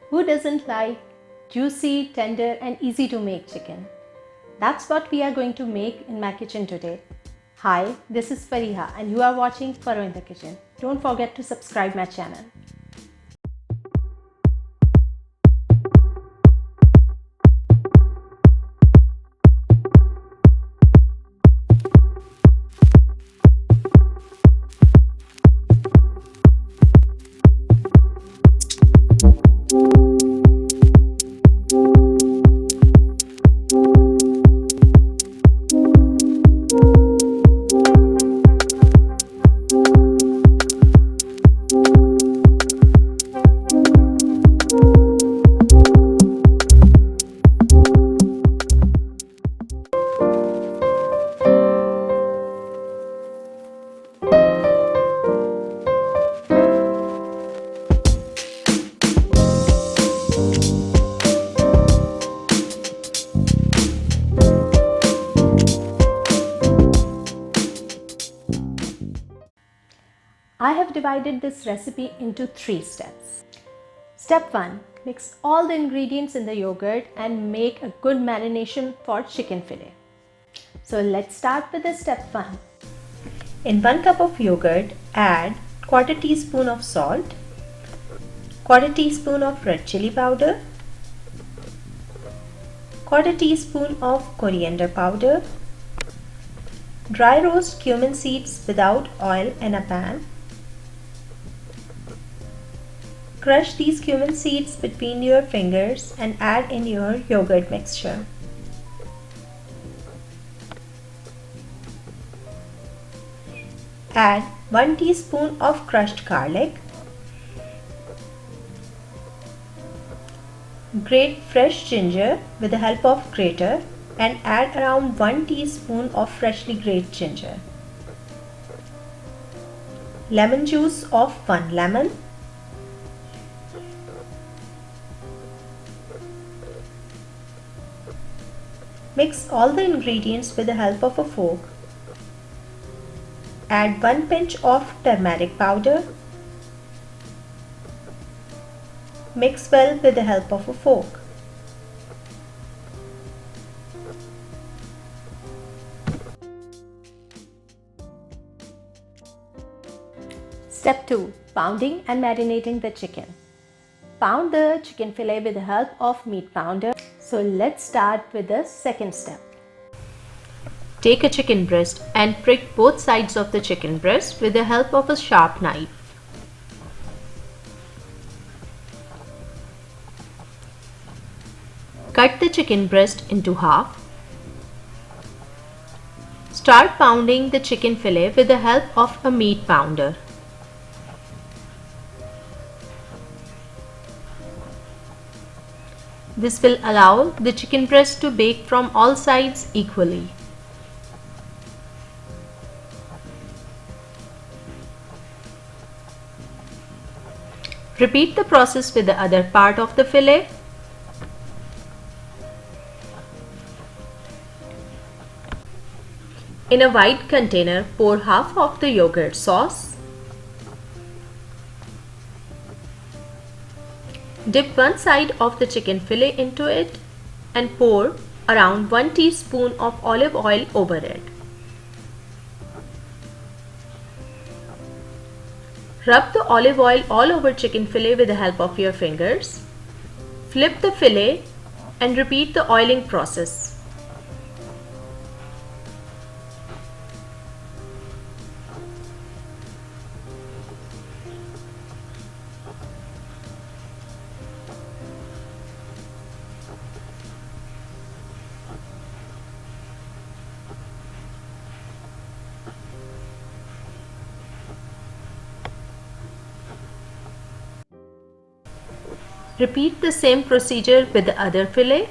Who doesn't like juicy, tender and easy to make chicken? That's what we are going to make in my kitchen today. Hi, this is Fariha and you are watching Faro in the Kitchen. Don't forget to subscribe my channel. I have divided this recipe into 3 steps. Step 1. Mix all the ingredients in the yogurt and make a good marination for chicken fillet. So let's start with the step 1. In 1 cup of yogurt, add quarter teaspoon of salt, quarter teaspoon of red chili powder, quarter teaspoon of coriander powder, dry roast cumin seeds without oil in a pan. Crush these cumin seeds between your fingers and add in your yogurt mixture. Add 1 teaspoon of crushed garlic. Grate fresh ginger with the help of grater and add around 1 teaspoon of freshly grated ginger. Lemon juice of 1 lemon. Mix all the ingredients with the help of a fork. Add 1 pinch of turmeric powder. Mix well with the help of a fork. Step 2. Pounding and marinating the chicken. Pound the chicken fillet with the help of meat pounder. So let's start with the second step. Take a chicken breast and prick both sides of the chicken breast with the help of a sharp knife. Cut the chicken breast into half. Start pounding the chicken fillet with the help of a meat pounder. This will allow the chicken breast to bake from all sides equally. Repeat the process with the other part of the fillet. In a wide container, pour half of the yogurt sauce. Dip one side of the chicken fillet into it and pour around 1 teaspoon of olive oil over it. Rub the olive oil all over chicken fillet with the help of your fingers. Flip the fillet and repeat the oiling process. Repeat the same procedure with the other fillet.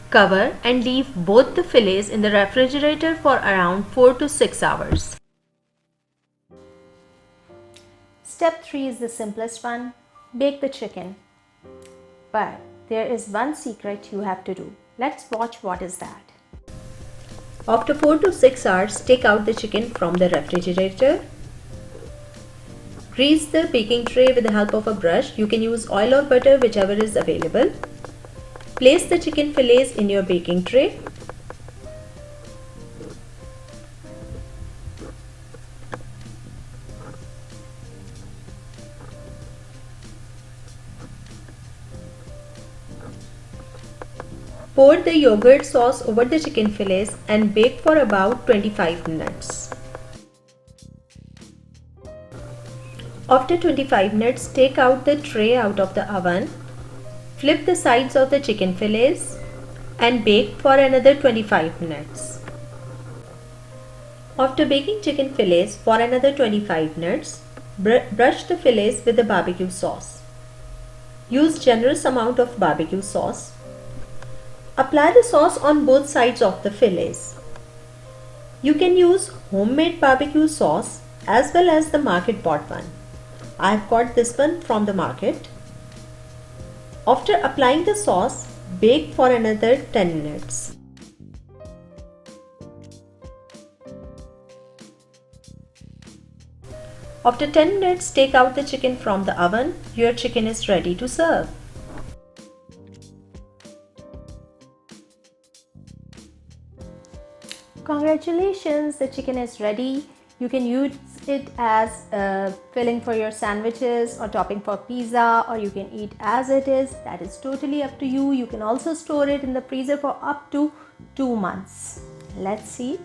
Cover and leave both the fillets in the refrigerator for around 4 to 6 hours. Step 3 is the simplest one. Bake the chicken. But there is one secret you have to do. Let's watch what is that. After 4 to 6 hours, take out the chicken from the refrigerator. Grease the baking tray with the help of a brush. You can use oil or butter, whichever is available. Place the chicken fillets in your baking tray. Pour the yogurt sauce over the chicken fillets and bake for about 25 minutes. After 25 minutes, take out the tray out of the oven. Flip the sides of the chicken fillets and bake for another 25 minutes. After baking chicken fillets for another 25 minutes, brush the fillets with the barbecue sauce. Use generous amount of barbecue sauce. Apply the sauce on both sides of the fillets. You can use homemade barbecue sauce as well as the market bought one. I have got this one from the market. After applying the sauce, bake for another 10 minutes. After 10 minutes, take out the chicken from the oven. Your chicken is ready to serve. Congratulations, the chicken is ready. You can use it as a filling for your sandwiches or topping for pizza, or you can eat as it is. That is totally up to you. You can also store it in the freezer for up to 2 months. Let's eat.